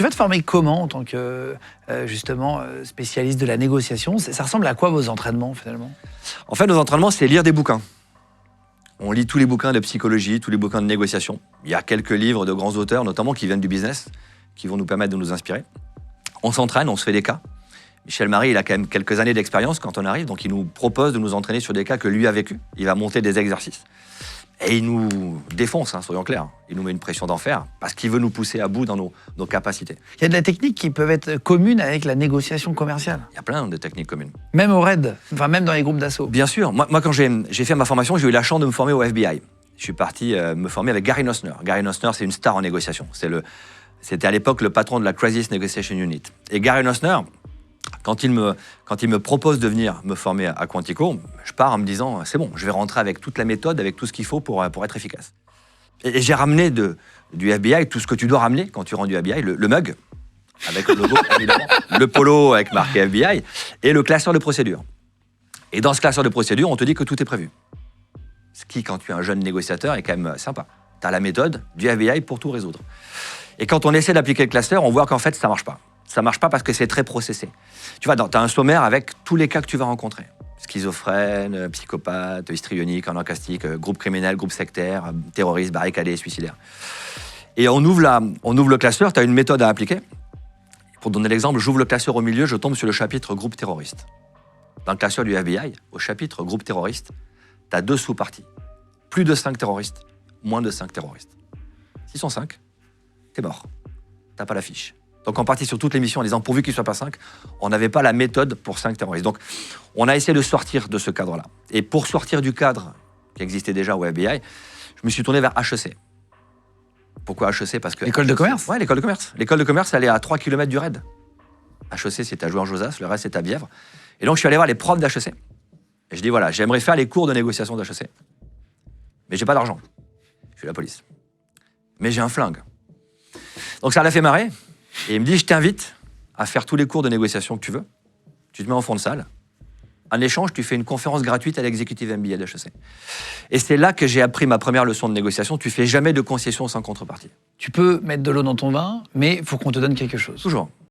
Tu vas te former comment en tant que, justement, spécialiste de la négociation? Ça ressemble à quoi vos entraînements, finalement? En fait, nos entraînements, c'est lire des bouquins. On lit tous les bouquins de psychologie, tous les bouquins de négociation. Il y a quelques livres de grands auteurs, notamment, qui viennent du business, qui vont nous permettre de nous inspirer. On s'entraîne, on se fait des cas. Michel Marie, il a quand même quelques années d'expérience quand on arrive, donc il nous propose de nous entraîner sur des cas que lui a vécu. Il va monter des exercices. Et il nous défonce, hein, soyons clairs. Il nous met une pression d'enfer parce qu'il veut nous pousser à bout dans nos capacités. Il y a de la technique qui peuvent être communes avec la négociation commerciale. Il y a plein de techniques communes. Même au RAID, enfin même dans les groupes d'assaut. Bien sûr. Moi quand j'ai fait ma formation, j'ai eu la chance de me former au FBI. Je suis parti me former avec Gary Nossner. Gary Nossner, c'est une star en négociation. C'était à l'époque le patron de la Crisis Negotiation Unit. Et Gary Nossner, quand il me propose de venir me former à Quantico, je pars en me disant, c'est bon, je vais rentrer avec toute la méthode, avec tout ce qu'il faut pour être efficace. Et j'ai ramené du FBI tout ce que tu dois ramener quand tu rentres du FBI, le mug, avec le logo, évidemment, le polo avec marqué FBI, et le classeur de procédure. Et dans ce classeur de procédure, on te dit que tout est prévu. Ce qui, quand tu es un jeune négociateur, est quand même sympa. Tu as la méthode du FBI pour tout résoudre. Et quand on essaie d'appliquer le classeur, on voit qu'en fait, ça ne marche pas. Ça ne marche pas parce que c'est très processé. Tu vois, tu as un sommaire avec tous les cas que tu vas rencontrer. Schizophrène, psychopathe, histrionique, anancastique, groupe criminel, groupe sectaire, terroriste, barricadé, suicidaire. Et on ouvre le classeur, tu as une méthode à appliquer. Pour donner l'exemple, j'ouvre le classeur au milieu, je tombe sur le chapitre groupe terroriste. Dans le classeur du FBI, au chapitre groupe terroriste, tu as 2 sous-parties. Plus de 5 terroristes, moins de 5 terroristes. S'ils sont 5, t'es mort. T'as pas la fiche. Donc on partit sur toutes les missions en disant pourvu qu'il ne soit pas 5, on n'avait pas la méthode pour 5 terroristes. Donc on a essayé de sortir de ce cadre-là. Et pour sortir du cadre qui existait déjà au FBI, je me suis tourné vers HEC. Pourquoi HEC? Parce que L'école de commerce? Ouais, l'école de commerce. L'école de commerce, elle est à 3 km du RAID. HEC, c'est à Jouan-Josas, le reste, c'est à Bièvre. Et donc je suis allé voir les profs d'HEC. Et je dis voilà, j'aimerais faire les cours de négociation d'HEC. Mais j'ai pas d'argent. Je suis la police. Mais j'ai un flingue. Donc ça l'a fait marrer. Et il me dit, je t'invite à faire tous les cours de négociation que tu veux. Tu te mets en fond de salle. En échange, tu fais une conférence gratuite à l'exécutive MBA d'HEC. Et c'est là que j'ai appris ma première leçon de négociation. Tu fais jamais de concessions sans contrepartie. Tu peux mettre de l'eau dans ton vin, mais il faut qu'on te donne quelque chose. Toujours.